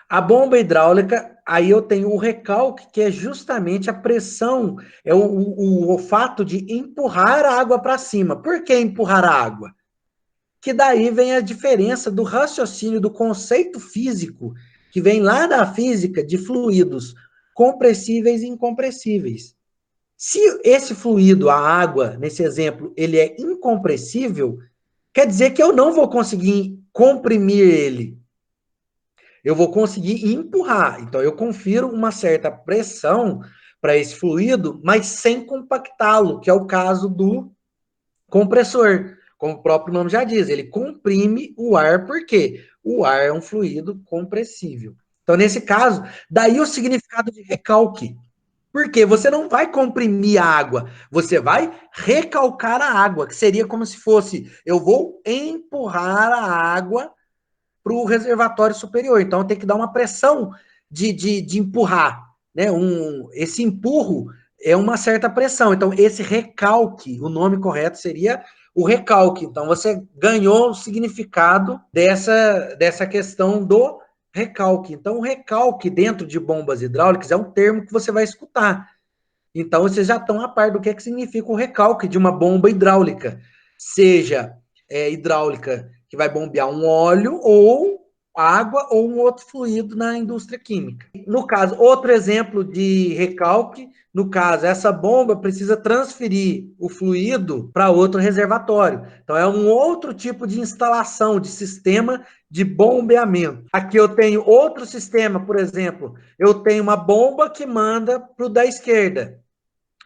A bomba hidráulica, aí eu tenho o recalque, que é justamente a pressão, é o fato de empurrar a água para cima. Por que empurrar a água? Que daí vem a diferença do raciocínio do conceito físico, que vem lá da física de fluidos compressíveis e incompressíveis. Se esse fluido, a água, nesse exemplo, ele é incompressível, quer dizer que eu não vou conseguir comprimir ele. Eu vou conseguir empurrar. Então, eu confiro uma certa pressão para esse fluido, mas sem compactá-lo, que é o caso do compressor. Como o próprio nome já diz, ele comprime o ar, porque o ar é um fluido compressível. Então, nesse caso, daí o significado de recalque. Porque você não vai comprimir a água, você vai recalcar a água, que seria como se fosse, eu vou empurrar a água para o reservatório superior. Então, tem que dar uma pressão de empurrar. Né? Esse empurro é uma certa pressão. Então, esse recalque, o nome correto seria o recalque. Então, você ganhou o significado dessa questão do recalque. Então, o recalque dentro de bombas hidráulicas é um termo que você vai escutar. Então, vocês já estão a par do que significa o recalque de uma bomba hidráulica, seja hidráulica que vai bombear um óleo ou água ou um outro fluido na indústria química. No caso, outro exemplo de recalque, no caso, essa bomba precisa transferir o fluido para outro reservatório. Então, é um outro tipo de instalação, de sistema de bombeamento. Aqui eu tenho outro sistema, por exemplo, eu tenho uma bomba que manda para o da esquerda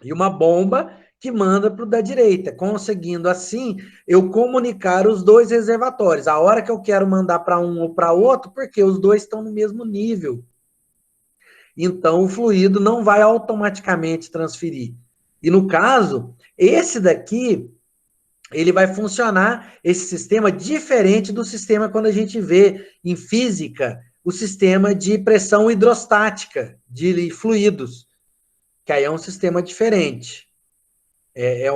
e uma bomba que manda para o da direita, conseguindo assim eu comunicar os dois reservatórios. A hora que eu quero mandar para um ou para outro, porque os dois estão no mesmo nível. Então o fluido não vai automaticamente transferir. E no caso, esse daqui, ele vai funcionar, esse sistema, diferente do sistema quando a gente vê em física o sistema de pressão hidrostática de fluidos, que aí é um sistema diferente. É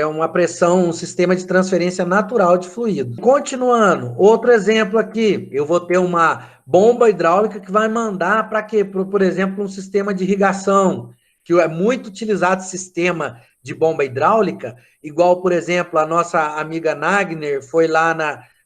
uma pressão, um sistema de transferência natural de fluido. Continuando, outro exemplo aqui, eu vou ter uma bomba hidráulica que vai mandar para quê? Por exemplo, um sistema de irrigação, que é muito utilizado sistema de bomba hidráulica, igual, por exemplo, a nossa amiga Nagner foi lá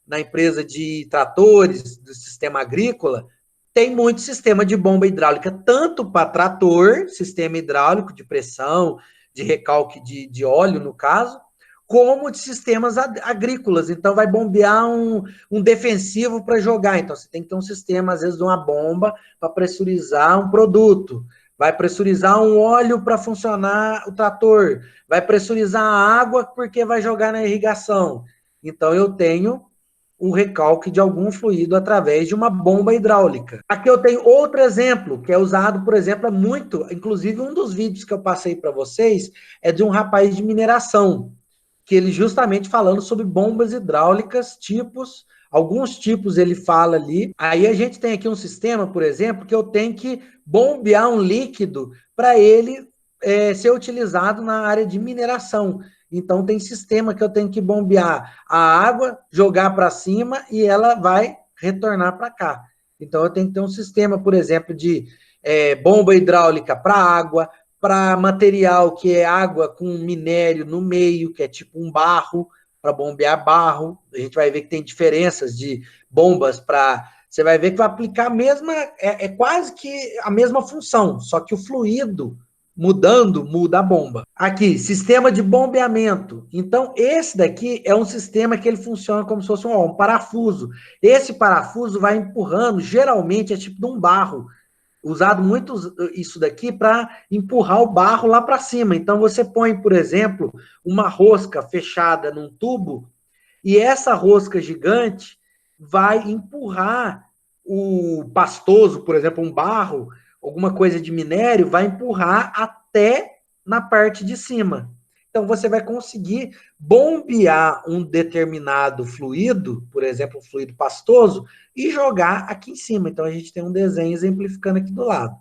na empresa de tratores do sistema agrícola, tem muito sistema de bomba hidráulica, tanto para trator, sistema hidráulico de pressão, de recalque de óleo, no caso, como de sistemas agrícolas. Então, vai bombear um defensivo para jogar. Então, você tem que ter um sistema, às vezes, de uma bomba para pressurizar um produto. Vai pressurizar um óleo para funcionar o trator. Vai pressurizar a água porque vai jogar na irrigação. Então, eu tenho um recalque de algum fluido através de uma bomba hidráulica. Aqui eu tenho outro exemplo, que é usado, por exemplo, muito, inclusive um dos vídeos que eu passei para vocês é de um rapaz de mineração, que ele justamente falando sobre bombas hidráulicas, tipos, alguns tipos ele fala ali. Aí a gente tem aqui um sistema, por exemplo, que eu tenho que bombear um líquido para ele ser utilizado na área de mineração. Então, tem sistema que eu tenho que bombear a água, jogar para cima e ela vai retornar para cá. Então, eu tenho que ter um sistema, por exemplo, de bomba hidráulica para água, para material que é água com minério no meio, que é tipo um barro, para bombear barro. A gente vai ver que tem diferenças de bombas para. Você vai ver que vai aplicar a mesma. É quase que a mesma função, só que o fluido mudando, muda a bomba. Aqui, sistema de bombeamento. Então, esse daqui é um sistema que ele funciona como se fosse um parafuso. Esse parafuso vai empurrando, geralmente é tipo de um barro. Usado muito isso daqui para empurrar o barro lá para cima. Então, você põe, por exemplo, uma rosca fechada num tubo e essa rosca gigante vai empurrar o pastoso, por exemplo, um barro, alguma coisa de minério, vai empurrar até na parte de cima. Então, você vai conseguir bombear um determinado fluido, por exemplo, um fluido pastoso, e jogar aqui em cima. Então, a gente tem um desenho exemplificando aqui do lado.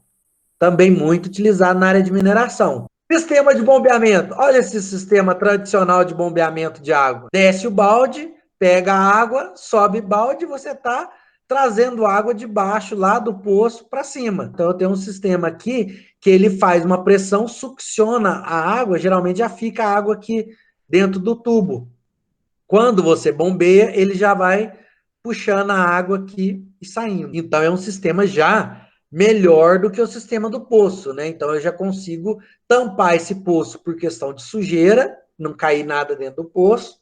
Também muito utilizado na área de mineração. Sistema de bombeamento. Olha esse sistema tradicional de bombeamento de água. Desce o balde, pega a água, sobe balde, você está trazendo água de baixo lá do poço para cima. Então eu tenho um sistema aqui que ele faz uma pressão, succiona a água, geralmente já fica a água aqui dentro do tubo. Quando você bombeia, ele já vai puxando a água aqui e saindo. Então é um sistema já melhor do que o sistema do poço, né? Então eu já consigo tampar esse poço por questão de sujeira, não cair nada dentro do poço,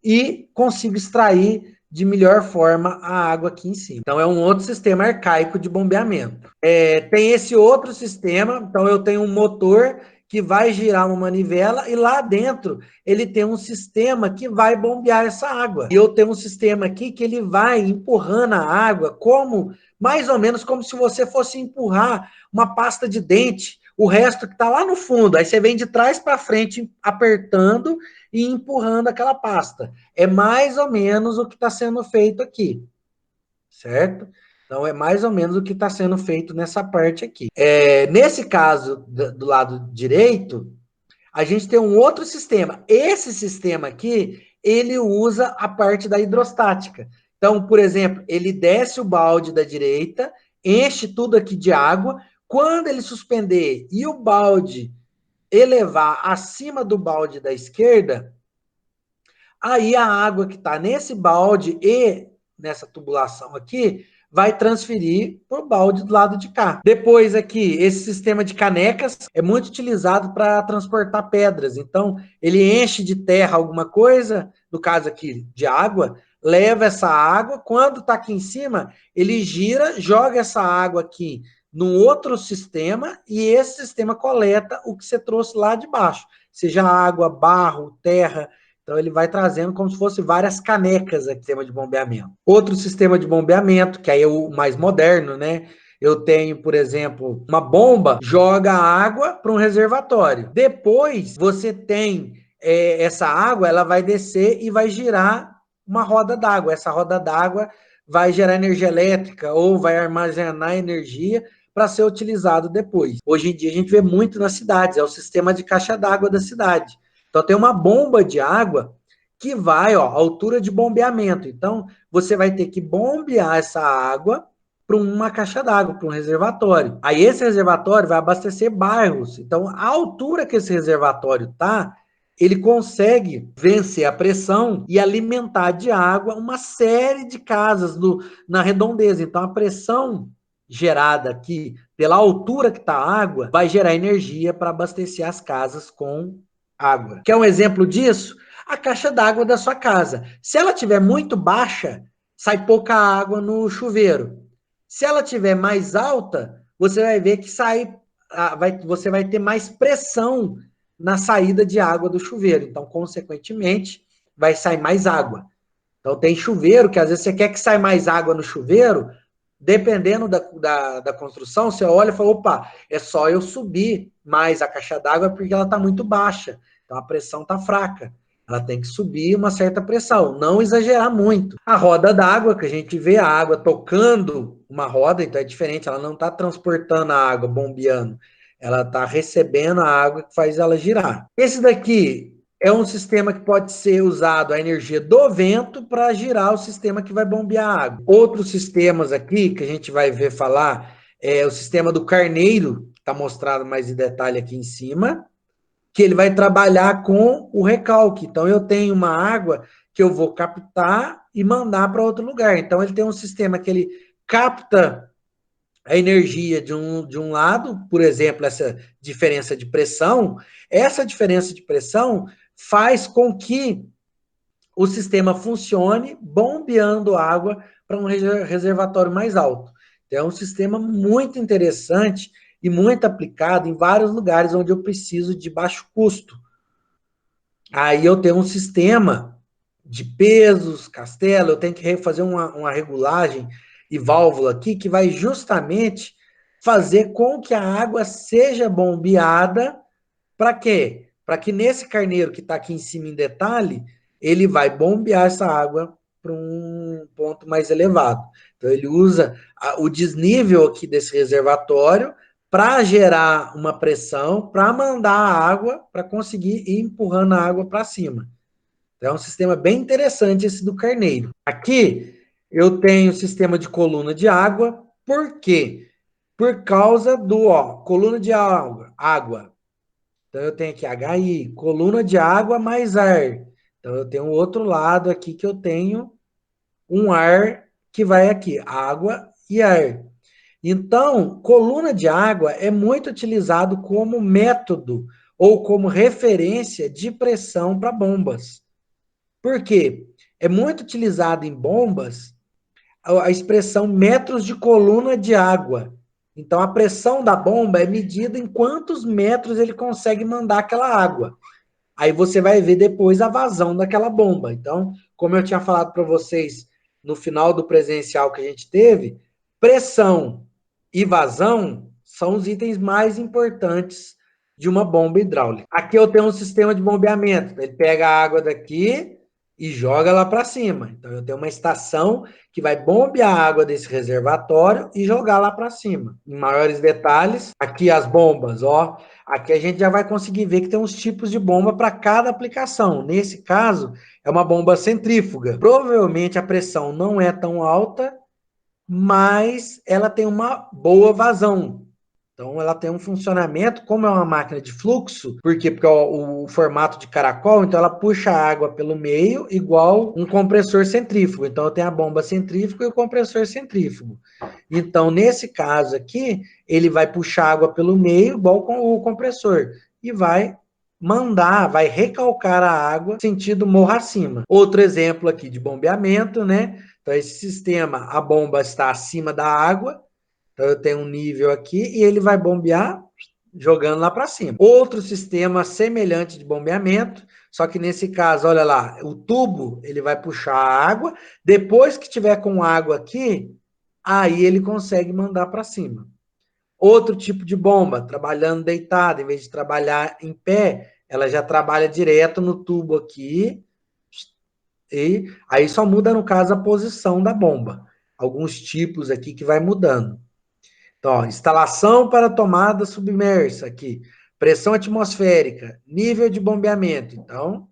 e consigo extrair de melhor forma a água aqui em cima. Então, é um outro sistema arcaico de bombeamento. Tem esse outro sistema, então eu tenho um motor que vai girar uma manivela e lá dentro ele tem um sistema que vai bombear essa água. E eu tenho um sistema aqui que ele vai empurrando a água como, mais ou menos como se você fosse empurrar uma pasta de dente, o resto que está lá no fundo. Aí você vem de trás para frente apertando e empurrando aquela pasta. É mais ou menos o que está sendo feito aqui, certo? Então, é mais ou menos o que está sendo feito nessa parte aqui. Nesse caso, do lado direito, a gente tem um outro sistema. Esse sistema aqui, ele usa a parte da hidrostática. Então, por exemplo, ele desce o balde da direita, enche tudo aqui de água. Quando ele suspender e o balde elevar acima do balde da esquerda, aí a água que está nesse balde e nessa tubulação aqui vai transferir para o balde do lado de cá. Depois aqui, esse sistema de canecas é muito utilizado para transportar pedras. Então, ele enche de terra alguma coisa, no caso aqui de água, leva essa água, quando está aqui em cima, ele gira, joga essa água aqui num outro sistema e esse sistema coleta o que você trouxe lá de baixo, seja água, barro, terra. Então, ele vai trazendo como se fosse várias canecas aqui, sistema de bombeamento. Outro sistema de bombeamento, que aí é o mais moderno, né? Eu tenho, por exemplo, uma bomba, joga água para um reservatório. Depois, você tem essa água, ela vai descer e vai girar uma roda d'água. Essa roda d'água vai gerar energia elétrica ou vai armazenar energia para ser utilizado depois. Hoje em dia, a gente vê muito nas cidades, é o sistema de caixa d'água da cidade. Então, tem uma bomba de água que vai, ó, altura de bombeamento. Então, você vai ter que bombear essa água para uma caixa d'água, para um reservatório. Aí, esse reservatório vai abastecer bairros. Então, a altura que esse reservatório está, ele consegue vencer a pressão e alimentar de água uma série de casas na redondeza. Então, a pressão gerada aqui pela altura que está a água vai gerar energia para abastecer as casas com água. Quer um exemplo disso? A caixa d'água da sua casa. Se ela tiver muito baixa, sai pouca água no chuveiro. Se ela tiver mais alta, você vai ver que você vai ter mais pressão na saída de água do chuveiro. Então, consequentemente, vai sair mais água. Então, tem chuveiro que às vezes você quer que saia mais água no chuveiro, dependendo da construção, você olha e fala, opa, é só eu subir mais a caixa d'água porque ela está muito baixa. Então, a pressão está fraca. Ela tem que subir uma certa pressão, não exagerar muito. A roda d'água, que a gente vê a água tocando uma roda, então é diferente, ela não está transportando a água, bombeando. Ela está recebendo a água que faz ela girar. Esse daqui é um sistema que pode ser usado a energia do vento para girar o sistema que vai bombear a água. Outros sistemas aqui que a gente vai ver falar é o sistema do carneiro, que está mostrado mais em detalhe aqui em cima, que ele vai trabalhar com o recalque. Então, eu tenho uma água que eu vou captar e mandar para outro lugar. Então, ele tem um sistema que ele capta a energia de um lado, por exemplo, essa diferença de pressão. Essa diferença de pressão faz com que o sistema funcione bombeando água para um reservatório mais alto. Então, é um sistema muito interessante e muito aplicado em vários lugares onde eu preciso de baixo custo. Aí eu tenho um sistema de pesos, castelo, eu tenho que fazer uma regulagem e válvula aqui que vai justamente fazer com que a água seja bombeada para quê? Para que nesse carneiro que está aqui em cima em detalhe, ele vai bombear essa água para um ponto mais elevado. Então, ele usa o desnível aqui desse reservatório para gerar uma pressão, para mandar a água, para conseguir ir empurrando a água para cima. Então, é um sistema bem interessante esse do carneiro. Aqui, eu tenho sistema de coluna de água. Por quê? Por causa do, coluna de água. Então, eu tenho aqui HI, coluna de água mais ar. Então, eu tenho um outro lado aqui que eu tenho um ar que vai aqui, água e ar. Então, coluna de água é muito utilizado como método ou como referência de pressão para bombas. Por quê? É muito utilizado em bombas a expressão metros de coluna de água. Então, a pressão da bomba é medida em quantos metros ele consegue mandar aquela água. Aí você vai ver depois a vazão daquela bomba. Então, como eu tinha falado para vocês no final do presencial que a gente teve, pressão e vazão são os itens mais importantes de uma bomba hidráulica. Aqui eu tenho um sistema de bombeamento. Ele pega a água daqui e joga lá para cima. Então, eu tenho uma estação que vai bombear a água desse reservatório e jogar lá para cima. Em maiores detalhes, aqui as bombas, ó. Aqui a gente já vai conseguir ver que tem uns tipos de bomba para cada aplicação. Nesse caso, é uma bomba centrífuga. Provavelmente a pressão não é tão alta, mas ela tem uma boa vazão. Então, ela tem um funcionamento, como é uma máquina de fluxo, por quê? Porque o formato de caracol, então ela puxa a água pelo meio, igual um compressor centrífugo. Então, eu tenho a bomba centrífuga e o compressor centrífugo. Então, nesse caso aqui, ele vai puxar água pelo meio, igual com o compressor, e vai mandar, vai recalcar a água, sentido morro acima. Outro exemplo aqui de bombeamento, né? Então, esse sistema, a bomba está acima da água, então, eu tenho um nível aqui e ele vai bombear jogando lá para cima. Outro sistema semelhante de bombeamento, só que nesse caso, olha lá, o tubo, ele vai puxar a água, depois que tiver com água aqui, aí ele consegue mandar para cima. Outro tipo de bomba, trabalhando deitada, em vez de trabalhar em pé, ela já trabalha direto no tubo aqui, e aí só muda, no caso, a posição da bomba. Alguns tipos aqui que vai mudando. Então, ó, instalação para tomada submersa aqui, pressão atmosférica, nível de bombeamento. Então,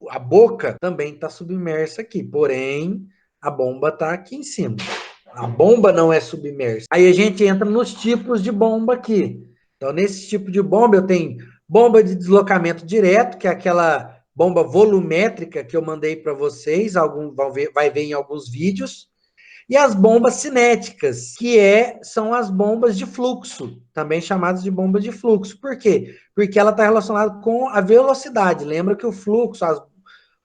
a boca também está submersa aqui, porém, a bomba está aqui em cima. A bomba não é submersa. Aí a gente entra nos tipos de bomba aqui. Então, nesse tipo de bomba, eu tenho bomba de deslocamento direto, que é aquela bomba volumétrica que eu mandei para vocês, vai ver em alguns vídeos. E as bombas cinéticas, são as bombas de fluxo, também chamadas de bombas de fluxo. Por quê? Porque ela está relacionada com a velocidade. Lembra que o fluxo,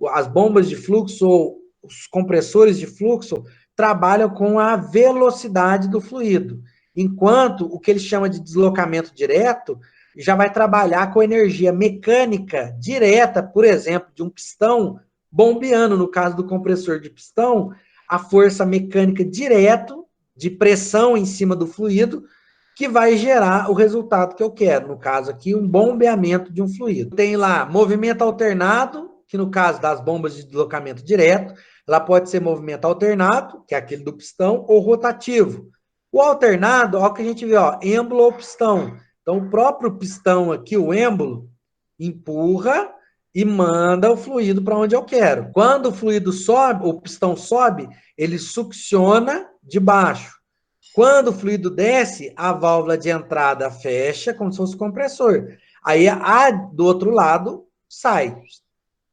as bombas de fluxo ou os compressores de fluxo trabalham com a velocidade do fluido, enquanto o que ele chama de deslocamento direto já vai trabalhar com energia mecânica direta, por exemplo, de um pistão bombeando, no caso do compressor de pistão, a força mecânica direto de pressão em cima do fluido, que vai gerar o resultado que eu quero. No caso aqui, um bombeamento de um fluido. Tem lá movimento alternado, que no caso das bombas de deslocamento direto, ela pode ser movimento alternado, que é aquele do pistão, ou rotativo. O alternado, ó, que a gente vê, ó, êmbolo ou pistão. Então, o próprio pistão aqui, o êmbolo, empurra e manda o fluido para onde eu quero. Quando o fluido sobe, o pistão sobe, ele succiona de baixo. Quando o fluido desce, a válvula de entrada fecha, como se fosse compressor. Aí a do outro lado sai.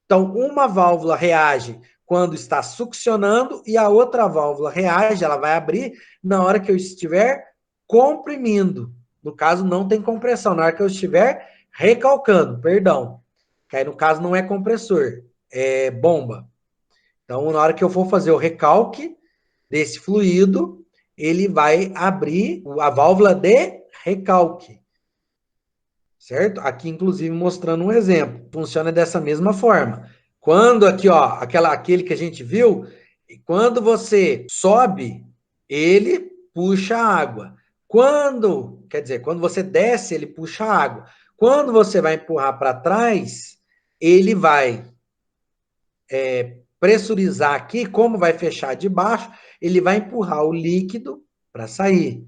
Então, uma válvula reage quando está succionando e a outra válvula reage, ela vai abrir na hora que eu estiver comprimindo. No caso, não tem compressão, na hora que eu estiver recalcando, perdão. Que aí, no caso, não é compressor, é bomba. Então, na hora que eu for fazer o recalque desse fluido, ele vai abrir a válvula de recalque. Certo? Aqui, inclusive, mostrando um exemplo. Funciona dessa mesma forma. Quando aqui, ó, aquele que a gente viu, quando você sobe, ele puxa a água. Quando você desce, ele puxa a água. Quando você vai empurrar para trás, ele vai pressurizar aqui, como vai fechar de baixo, ele vai empurrar o líquido para sair.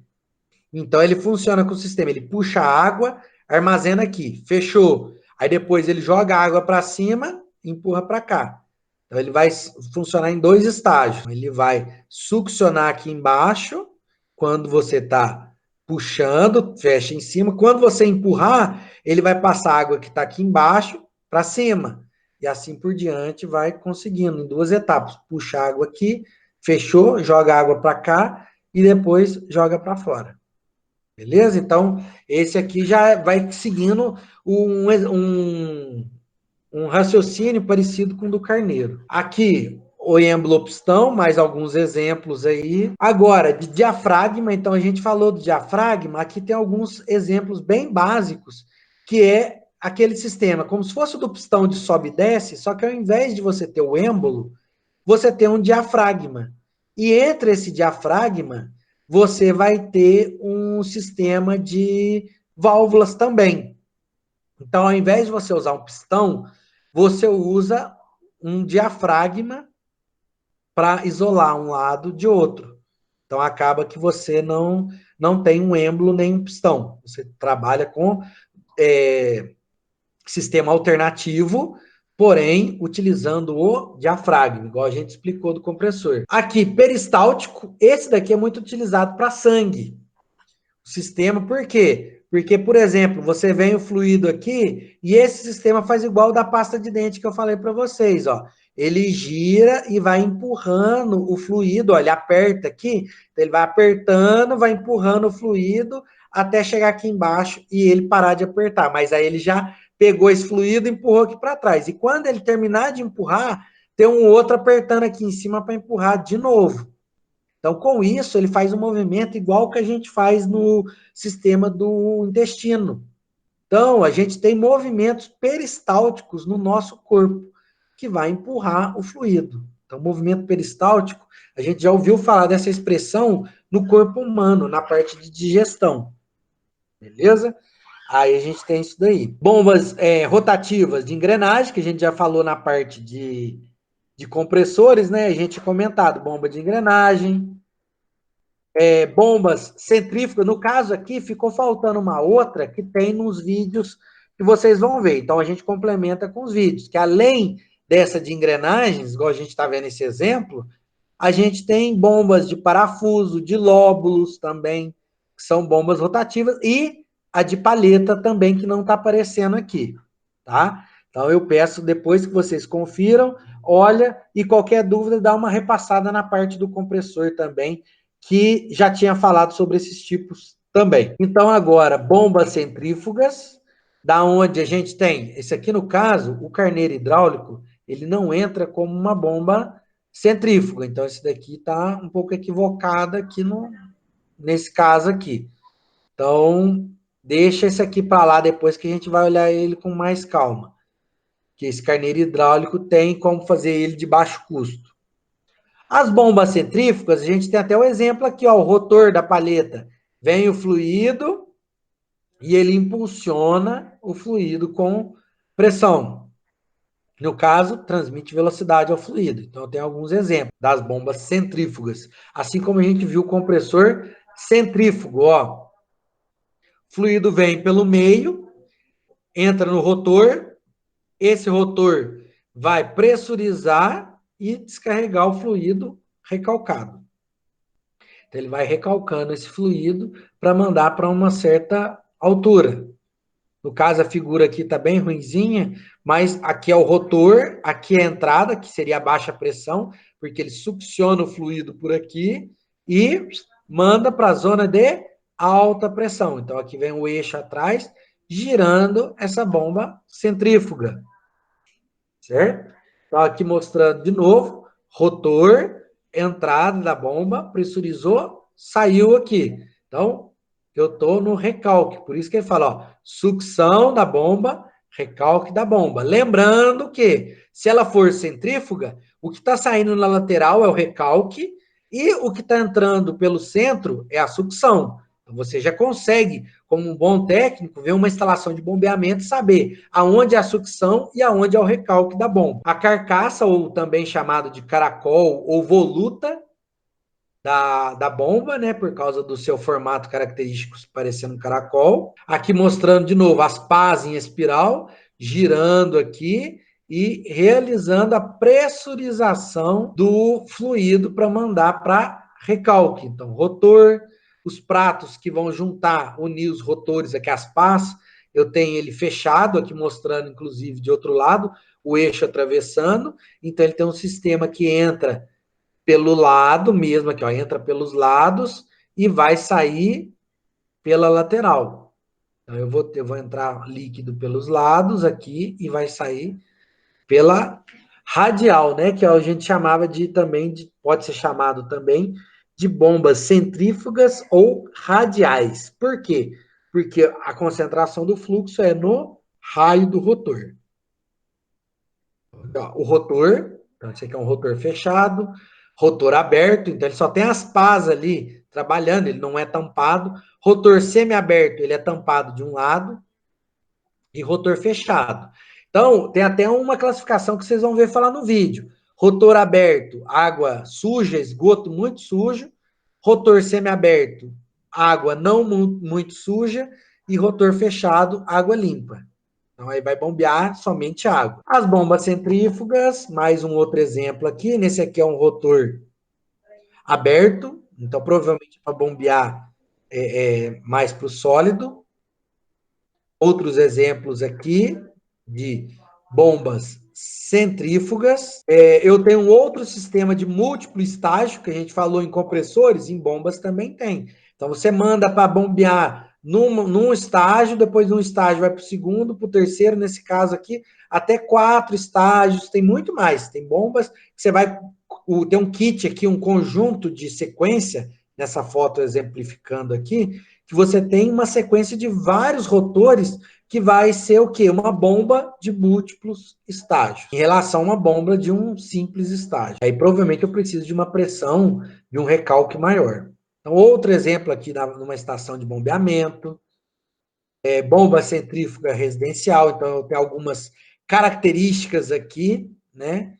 Então, ele funciona com o sistema, ele puxa a água, armazena aqui, fechou. Aí depois ele joga a água para cima, empurra para cá. Então, ele vai funcionar em dois estágios. Ele vai succionar aqui embaixo, quando você está puxando, fecha em cima. Quando você empurrar, ele vai passar a água que está aqui embaixo para cima. E assim por diante, vai conseguindo em duas etapas. Puxa a água aqui, fechou, joga a água para cá e depois joga para fora. Beleza? Então, esse aqui já vai seguindo um raciocínio parecido com o do carneiro. Aqui, o êmbolo-pistão, mais alguns exemplos aí. Agora, de diafragma, então a gente falou do diafragma, aqui tem alguns exemplos bem básicos, que é aquele sistema, como se fosse o do pistão de sobe e desce, só que ao invés de você ter o êmbolo, você tem um diafragma. E entre esse diafragma, você vai ter um sistema de válvulas também. Então, ao invés de você usar um pistão, você usa um diafragma para isolar um lado de outro. Então, acaba que você não tem um êmbolo nem um pistão. Você trabalha com sistema alternativo, porém, utilizando o diafragma, igual a gente explicou do compressor. Aqui, peristáltico, esse daqui é muito utilizado para sangue. O sistema, por quê? Porque, por exemplo, você vem o fluido aqui e esse sistema faz igual da pasta de dente que eu falei para vocês, ó. Ele gira e vai empurrando o fluido, ó, ele aperta aqui, então ele vai apertando, vai empurrando o fluido até chegar aqui embaixo e ele parar de apertar. Mas aí ele já pegou esse fluido e empurrou aqui para trás. E quando ele terminar de empurrar, tem um outro apertando aqui em cima para empurrar de novo. Então, com isso, ele faz um movimento igual que a gente faz no sistema do intestino. Então, a gente tem movimentos peristálticos no nosso corpo, que vai empurrar o fluido. Então, movimento peristáltico, a gente já ouviu falar dessa expressão no corpo humano, na parte de digestão. Beleza? Aí a gente tem isso daí. Bombas rotativas de engrenagem, que a gente já falou na parte de compressores, né? A gente tinha comentado bomba de engrenagem, bombas centrífugas. No caso aqui, ficou faltando uma outra que tem nos vídeos que vocês vão ver. Então, a gente complementa com os vídeos, que além dessa de engrenagens, igual a gente está vendo esse exemplo, a gente tem bombas de parafuso, de lóbulos também, que são bombas rotativas, e a de palheta também, que não está aparecendo aqui, tá? Então, eu peço, depois que vocês confiram, olha, e qualquer dúvida, dá uma repassada na parte do compressor também, que já tinha falado sobre esses tipos também. Então, agora, bombas centrífugas, da onde a gente tem, esse aqui no caso, o carneiro hidráulico, ele não entra como uma bomba centrífuga. Então, esse daqui está um pouco equivocado aqui nesse caso aqui. Então, deixa esse aqui para lá depois que a gente vai olhar ele com mais calma. Que esse carneiro hidráulico tem como fazer ele de baixo custo. As bombas centrífugas, a gente tem até o exemplo aqui, ó, o rotor da palheta. Vem o fluido e ele impulsiona o fluido com pressão. No caso, transmite velocidade ao fluido. Então, tem alguns exemplos das bombas centrífugas. Assim como a gente viu o compressor centrífugo, ó. Fluido vem pelo meio, entra no rotor, esse rotor vai pressurizar e descarregar o fluido recalcado. Então, ele vai recalcando esse fluido para mandar para uma certa altura. No caso, a figura aqui está bem ruinzinha, mas aqui é o rotor, aqui é a entrada, que seria a baixa pressão, porque ele succiona o fluido por aqui e manda para a zona de alta pressão. Então, aqui vem o eixo atrás, girando essa bomba centrífuga. Certo? Então, aqui mostrando de novo, rotor, entrada da bomba, pressurizou, saiu aqui. Então, eu estou no recalque. Por isso que ele fala, ó, sucção da bomba, recalque da bomba. Lembrando que, se ela for centrífuga, o que está saindo na lateral é o recalque e o que está entrando pelo centro é a sucção. Então, você já consegue, como um bom técnico, ver uma instalação de bombeamento e saber aonde é a sucção e aonde é o recalque da bomba. A carcaça, ou também chamado de caracol ou voluta da bomba, né, por causa do seu formato característico parecendo um caracol. Aqui mostrando de novo as pás em espiral, girando aqui, e realizando a pressurização do fluido para mandar para recalque. Então, rotor, os pratos que vão juntar, unir os rotores aqui, as pás, eu tenho ele fechado, aqui mostrando, inclusive, de outro lado, o eixo atravessando. Então, ele tem um sistema que entra pelo lado mesmo, aqui, ó, entra pelos lados e vai sair pela lateral. Então, eu vou entrar líquido pelos lados aqui e vai sair pela radial, né? Que a gente chamava de também, pode ser chamado também de bombas centrífugas ou radiais. Por quê? Porque a concentração do fluxo é no raio do rotor. O rotor, então esse aqui é um rotor fechado, rotor aberto, então ele só tem as pás ali trabalhando, ele não é tampado. Rotor semiaberto, ele é tampado de um lado, e rotor fechado. Então, tem até uma classificação que vocês vão ver falar no vídeo. Rotor aberto, água suja, esgoto muito sujo. Rotor semiaberto, água não muito suja. E rotor fechado, água limpa. Então, aí vai bombear somente água. As bombas centrífugas, mais um outro exemplo aqui. Nesse aqui é um rotor aberto. Então, provavelmente para bombear mais para o sólido. Outros exemplos aqui de bombas centrífugas. Eu tenho um outro sistema de múltiplo estágio, que a gente falou em compressores, em bombas também tem. Então, você manda para bombear num estágio, depois de um estágio vai para o segundo, para o terceiro, nesse caso aqui, até 4 estágios, tem muito mais. Tem bombas que você vai... Tem um kit aqui, um conjunto de sequência, nessa foto exemplificando aqui, que você tem uma sequência de vários rotores que vai ser o quê? Uma bomba de múltiplos estágios, em relação a uma bomba de um simples estágio. Aí provavelmente eu preciso de uma pressão, de um recalque maior. Então, outro exemplo aqui numa estação de bombeamento, bomba centrífuga residencial, então eu tenho algumas características aqui, né?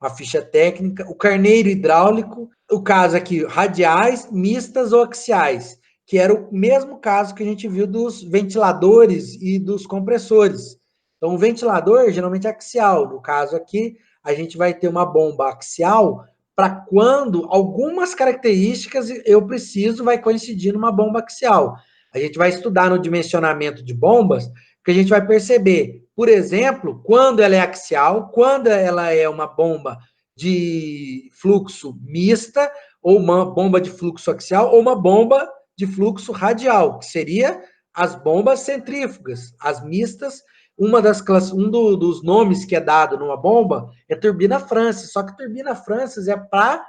Uma ficha técnica, o carneiro hidráulico, o caso aqui, radiais, mistas ou axiais, que era o mesmo caso que a gente viu dos ventiladores e dos compressores. Então, o ventilador geralmente é axial. No caso aqui, a gente vai ter uma bomba axial para quando algumas características eu preciso vai coincidir numa bomba axial. A gente vai estudar no dimensionamento de bombas, que a gente vai perceber, por exemplo, quando ela é axial, quando ela é uma bomba de fluxo mista, ou uma bomba de fluxo axial, ou uma bomba de fluxo radial, que seria as bombas centrífugas, as mistas. Dos nomes que é dado numa bomba é turbina Francis, só que turbina Francis é para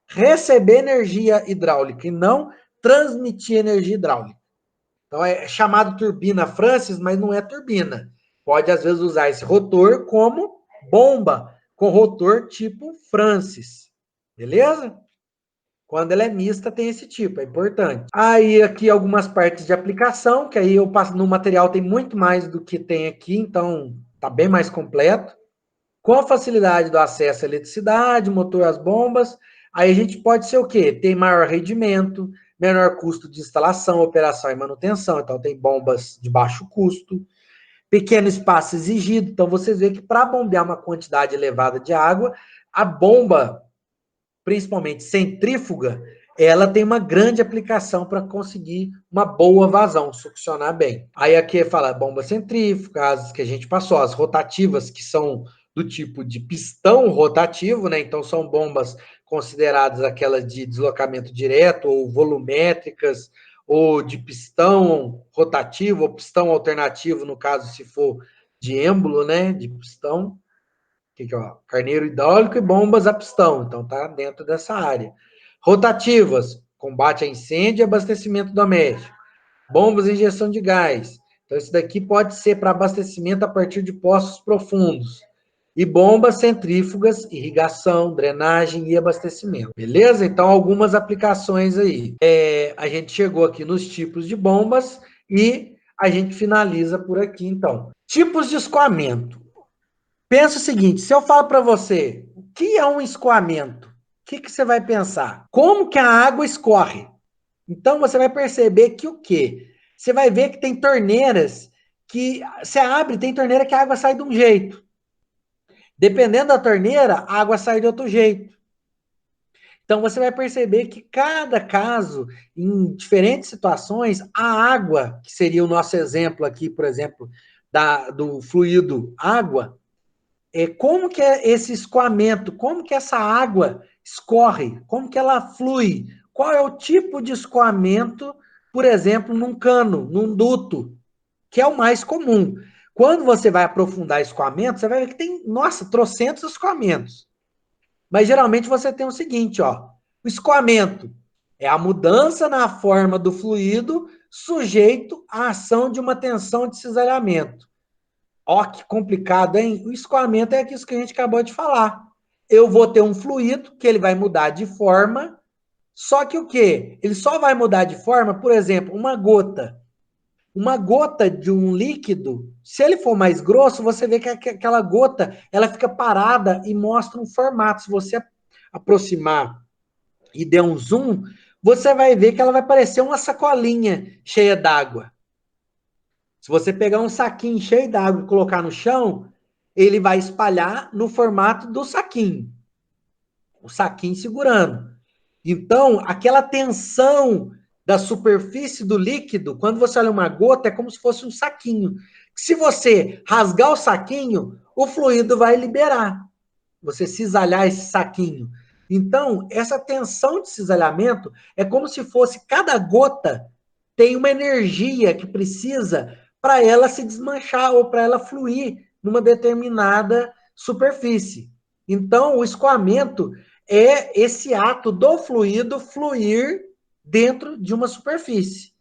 receber energia hidráulica e não transmitir energia hidráulica. Então é chamado turbina Francis, mas não é turbina. Pode às vezes usar esse rotor como bomba, com rotor tipo Francis. Beleza? Quando ela é mista, tem esse tipo, é importante. Aí aqui algumas partes de aplicação, que aí eu passo no material, tem muito mais do que tem aqui, então tá bem mais completo. Com a facilidade do acesso à eletricidade, motor às bombas, aí a gente pode ser o quê? Tem maior rendimento, menor custo de instalação, operação e manutenção. Então, tem bombas de baixo custo, pequeno espaço exigido. Então, vocês veem que para bombear uma quantidade elevada de água, a bomba, principalmente centrífuga, ela tem uma grande aplicação para conseguir uma boa vazão, succionar bem. Aí aqui fala bomba centrífuga, as que a gente passou, as rotativas, que são do tipo de pistão rotativo, né? Então são bombas consideradas aquelas de deslocamento direto ou volumétricas, ou de pistão rotativo, ou pistão alternativo, no caso, se for de êmbolo, né? De pistão. Que é, ó, carneiro hidráulico e bombas a pistão. Então, tá dentro dessa área. Rotativas, combate a incêndio e abastecimento doméstico. Bombas de injeção de gás. Então, isso daqui pode ser para abastecimento a partir de poços profundos. E bombas centrífugas, irrigação, drenagem e abastecimento. Beleza? Então, algumas aplicações aí. A gente chegou aqui nos tipos de bombas e a gente finaliza por aqui, então. Tipos de escoamento. Pensa o seguinte, se eu falo para você, o que é um escoamento? O que você vai pensar? Como que a água escorre? Então, você vai perceber que o quê? Você vai ver que tem torneiras que você abre, tem torneira que a água sai de um jeito. Dependendo da torneira, a água sai de outro jeito. Então, você vai perceber que cada caso, em diferentes situações, a água, que seria o nosso exemplo aqui, por exemplo, do fluido água, como que é esse escoamento, como que essa água escorre, como que ela flui, qual é o tipo de escoamento, por exemplo, num cano, num duto, que é o mais comum. Quando você vai aprofundar escoamento, você vai ver que tem, nossa, trocentos escoamentos. Mas geralmente você tem o seguinte, ó, o escoamento é a mudança na forma do fluido sujeito à ação de uma tensão de cisalhamento. Ó, que complicado, hein? O escoamento é aquilo que a gente acabou de falar. Eu vou ter um fluido que ele vai mudar de forma, só que o quê? Ele só vai mudar de forma, por exemplo, uma gota. Uma gota de um líquido, se ele for mais grosso, você vê que aquela gota, ela fica parada e mostra um formato. Se você aproximar e der um zoom, você vai ver que ela vai parecer uma sacolinha cheia d'água. Se você pegar um saquinho cheio d'água e colocar no chão, ele vai espalhar no formato do saquinho. O saquinho segurando. Então, aquela tensão da superfície do líquido, quando você olha uma gota, é como se fosse um saquinho. Se você rasgar o saquinho, o fluido vai liberar. Você cisalhar esse saquinho. Então, essa tensão de cisalhamento é como se fosse cada gota tem uma energia que precisa para ela se desmanchar ou para ela fluir numa determinada superfície. Então, o escoamento é esse ato do fluido fluir dentro de uma superfície.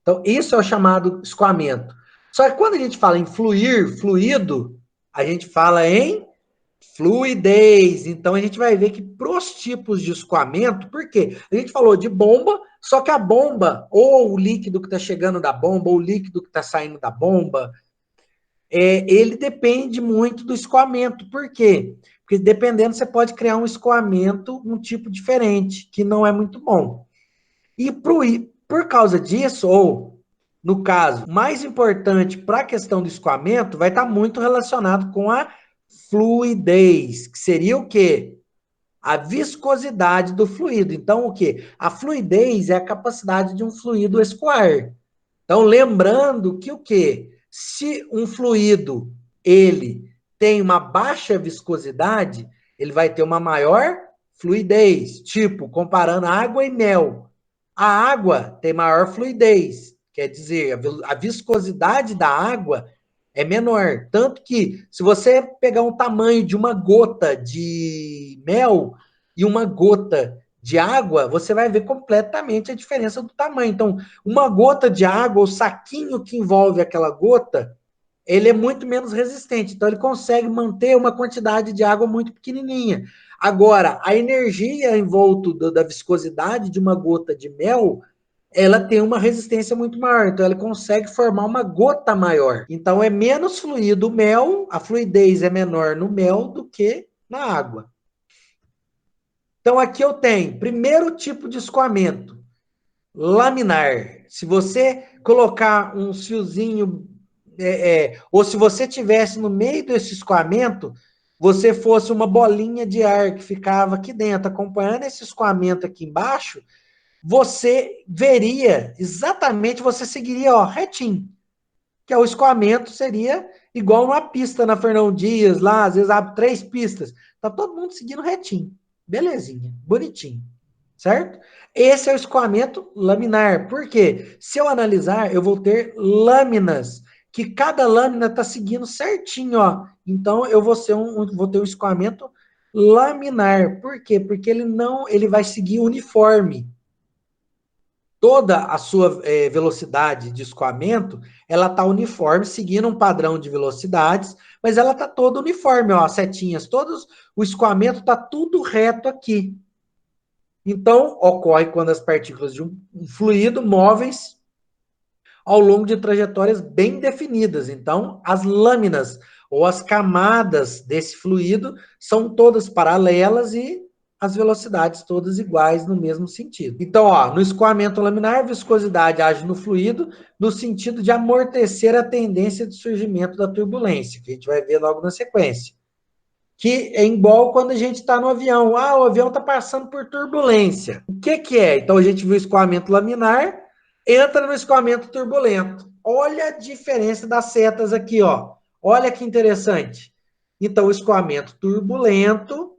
Então, isso é o chamado escoamento. Só que quando a gente fala em fluir, fluido, a gente fala em fluidez. Então, a gente vai ver que para os tipos de escoamento, por quê? A gente falou de bomba, só que a bomba, ou o líquido que está chegando da bomba, ou o líquido que está saindo da bomba, ele depende muito do escoamento. Por quê? Porque dependendo, você pode criar um escoamento, um tipo diferente, que não é muito bom. E por causa disso, ou no caso, mais importante para a questão do escoamento, vai estar muito relacionado com a fluidez, que seria o quê? A viscosidade do fluido. Então, o quê? A fluidez é a capacidade de um fluido escoar. Então, lembrando que o quê? Se um fluido, ele tem uma baixa viscosidade, ele vai ter uma maior fluidez. Tipo, comparando água e mel. A água tem maior fluidez, quer dizer, a viscosidade da água é menor. Tanto que, se você pegar um tamanho de uma gota de mel e uma gota de água, você vai ver completamente a diferença do tamanho. Então, uma gota de água, o saquinho que envolve aquela gota, ele é muito menos resistente. Então, ele consegue manter uma quantidade de água muito pequenininha. Agora, a energia em volta da viscosidade de uma gota de mel, ela tem uma resistência muito maior, então ela consegue formar uma gota maior. Então é menos fluido o mel, a fluidez é menor no mel do que na água. Então aqui eu tenho, primeiro tipo de escoamento, laminar. Se você colocar um fiozinho, ou se você tivesse no meio desse escoamento, você fosse uma bolinha de ar que ficava aqui dentro, acompanhando esse escoamento aqui embaixo, você veria exatamente, você seguiria ó, retinho, que é o escoamento seria igual uma pista na Fernão Dias, lá, às vezes abre 3 pistas, tá todo mundo seguindo retinho, belezinha, bonitinho, certo? Esse é o escoamento laminar, por quê? Se eu analisar, eu vou ter lâminas, que cada lâmina está seguindo certinho, ó, então eu vou ter um escoamento laminar, por quê? Porque ele vai seguir uniforme, toda a sua velocidade de escoamento, ela está uniforme, seguindo um padrão de velocidades, mas ela está toda uniforme, ó, as setinhas, todos, o escoamento está tudo reto aqui. Então, ocorre quando as partículas de um fluido móveis ao longo de trajetórias bem definidas. Então, as lâminas ou as camadas desse fluido são todas paralelas e as velocidades todas iguais no mesmo sentido. Então, ó, no escoamento laminar, a viscosidade age no fluido no sentido de amortecer a tendência de surgimento da turbulência, que a gente vai ver logo na sequência. que é igual quando a gente está no avião. Ah, o avião está passando por turbulência. O que que é? Então, a gente viu o escoamento laminar, entra no escoamento turbulento. Olha a diferença das setas aqui, ó. Olha que interessante. Então, o escoamento turbulento,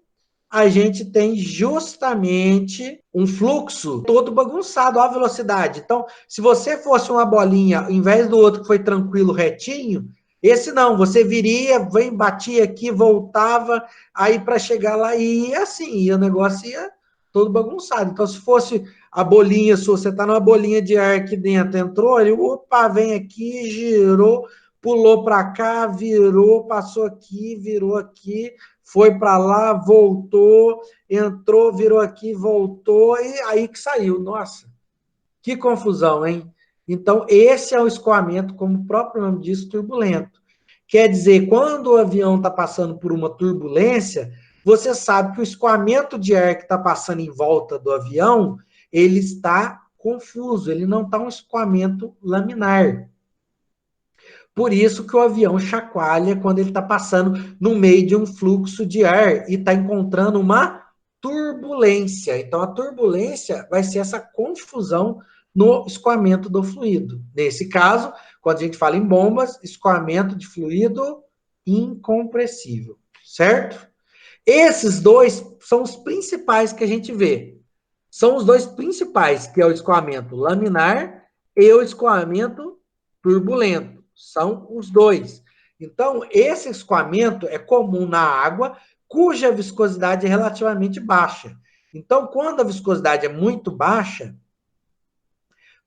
a gente tem justamente um fluxo todo bagunçado, ó a velocidade. Então, se você fosse uma bolinha, em vez do outro que foi tranquilo, retinho, esse não, você viria, vem, batia aqui, voltava, aí para chegar lá, e ia assim, e o negócio ia todo bagunçado. Então, se fosse a bolinha sua, você está numa bolinha de ar aqui dentro, entrou, ele, opa, vem aqui, girou, pulou para cá, virou, passou aqui, virou aqui, foi para lá, voltou, entrou, virou aqui, voltou, e aí que saiu. Nossa, que confusão, hein? Então, esse é o escoamento, como o próprio nome diz, turbulento. Quer dizer, quando o avião está passando por uma turbulência, você sabe que o escoamento de ar que está passando em volta do avião, ele está confuso, ele não está um escoamento laminar. Por isso que o avião chacoalha quando ele está passando no meio de um fluxo de ar e está encontrando uma turbulência. Então, a turbulência vai ser essa confusão no escoamento do fluido. Nesse caso, quando a gente fala em bombas, escoamento de fluido incompressível, certo? Esses dois são os principais que a gente vê. São os dois principais, que é o escoamento laminar e o escoamento turbulento. São os dois. Então, esse escoamento é comum na água, cuja viscosidade é relativamente baixa. Então, quando a viscosidade é muito baixa,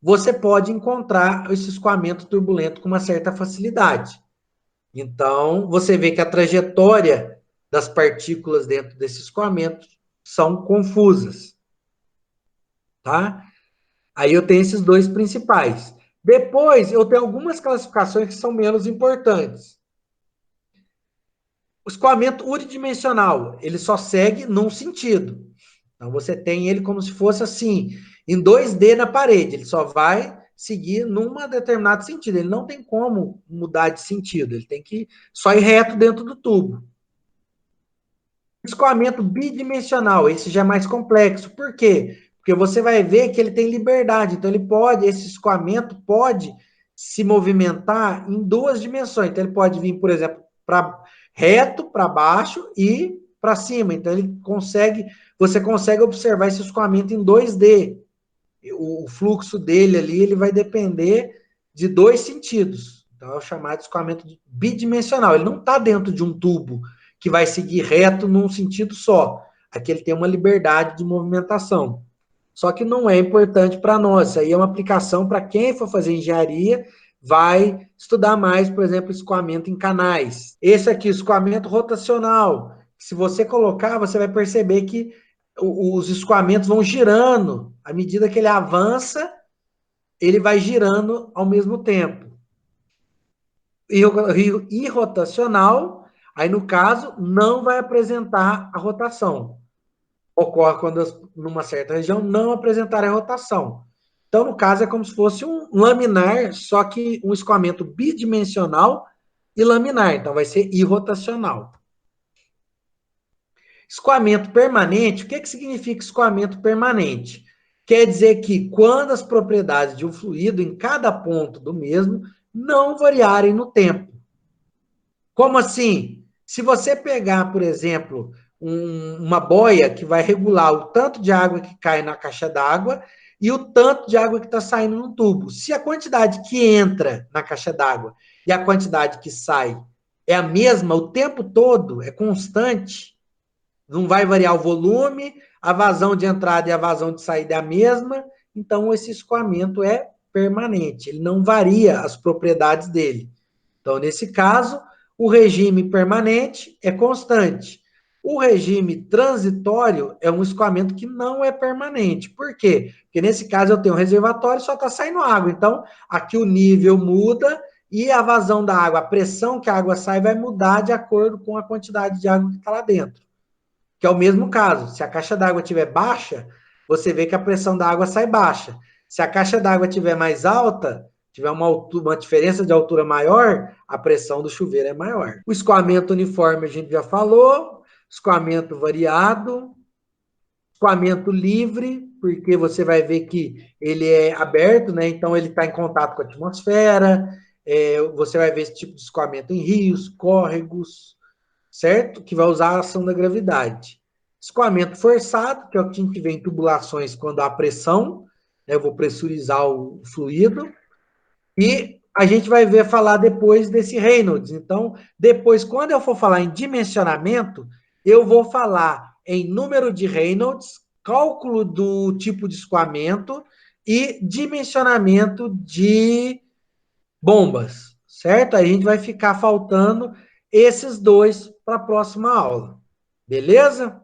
você pode encontrar esse escoamento turbulento com uma certa facilidade. Então, você vê que a trajetória das partículas dentro desse escoamento são confusas, tá? Aí eu tenho esses dois principais. Depois, eu tenho algumas classificações que são menos importantes. O escoamento unidimensional, ele só segue num sentido. Então, você tem ele como se fosse assim, em 2D na parede. Ele só vai seguir num determinado sentido. Ele não tem como mudar de sentido. Ele tem que só ir reto dentro do tubo. Escoamento bidimensional, esse já é mais complexo. Por quê? Porque você vai ver que ele tem liberdade. Então, esse escoamento pode se movimentar em duas dimensões. Então, ele pode vir, por exemplo, reto, para baixo e para cima. Então, você consegue observar esse escoamento em 2D. O fluxo dele ali, ele vai depender de dois sentidos. Então, é o chamado de escoamento bidimensional. Ele não está dentro de um tubo que vai seguir reto num sentido só. Aqui ele tem uma liberdade de movimentação. Só que não é importante para nós. Isso aí é uma aplicação para quem for fazer engenharia, vai estudar mais, por exemplo, escoamento em canais. Esse aqui, escoamento rotacional. Se você colocar, você vai perceber que os escoamentos vão girando. À medida que ele avança, ele vai girando ao mesmo tempo. E rotacional, aí no caso, não vai apresentar a rotação. Ocorre quando, numa certa região, não apresentar a rotação. Então, no caso, é como se fosse um laminar, só que um escoamento bidimensional e laminar. Então, vai ser irrotacional. Escoamento permanente, o que significa escoamento permanente? Quer dizer que quando as propriedades de um fluido em cada ponto do mesmo não variarem no tempo. Como assim? Se você pegar, por exemplo, uma boia que vai regular o tanto de água que cai na caixa d'água e o tanto de água que está saindo no tubo. Se a quantidade que entra na caixa d'água e a quantidade que sai é a mesma o tempo todo, é constante, não vai variar o volume, a vazão de entrada e a vazão de saída é a mesma, então esse escoamento é permanente, ele não varia as propriedades dele. Então, nesse caso, o regime permanente é constante. O regime transitório é um escoamento que não é permanente. Por quê? Porque nesse caso eu tenho um reservatório e só está saindo água. Então, aqui o nível muda e a vazão da água, a pressão que a água sai vai mudar de acordo com a quantidade de água que está lá dentro. Que é o mesmo caso. Se a caixa d'água estiver baixa, você vê que a pressão da água sai baixa. Se a caixa d'água estiver mais alta, tiver uma diferença de altura maior, a pressão do chuveiro é maior. O escoamento uniforme a gente já falou. escoamento variado, escoamento livre, porque você vai ver que ele é aberto, né? Então ele está em contato com a atmosfera. Você vai ver esse tipo de escoamento em rios, córregos, certo? Que vai usar a ação da gravidade. Escoamento forçado, que é o que a gente vê em tubulações quando há pressão, né? Eu vou pressurizar o fluido. E a gente vai ver falar depois desse Reynolds. Então, depois, quando eu for falar em dimensionamento, eu vou falar em número de Reynolds, cálculo do tipo de escoamento e dimensionamento de bombas, certo? Aí a gente vai ficar faltando esses dois para a próxima aula. Beleza?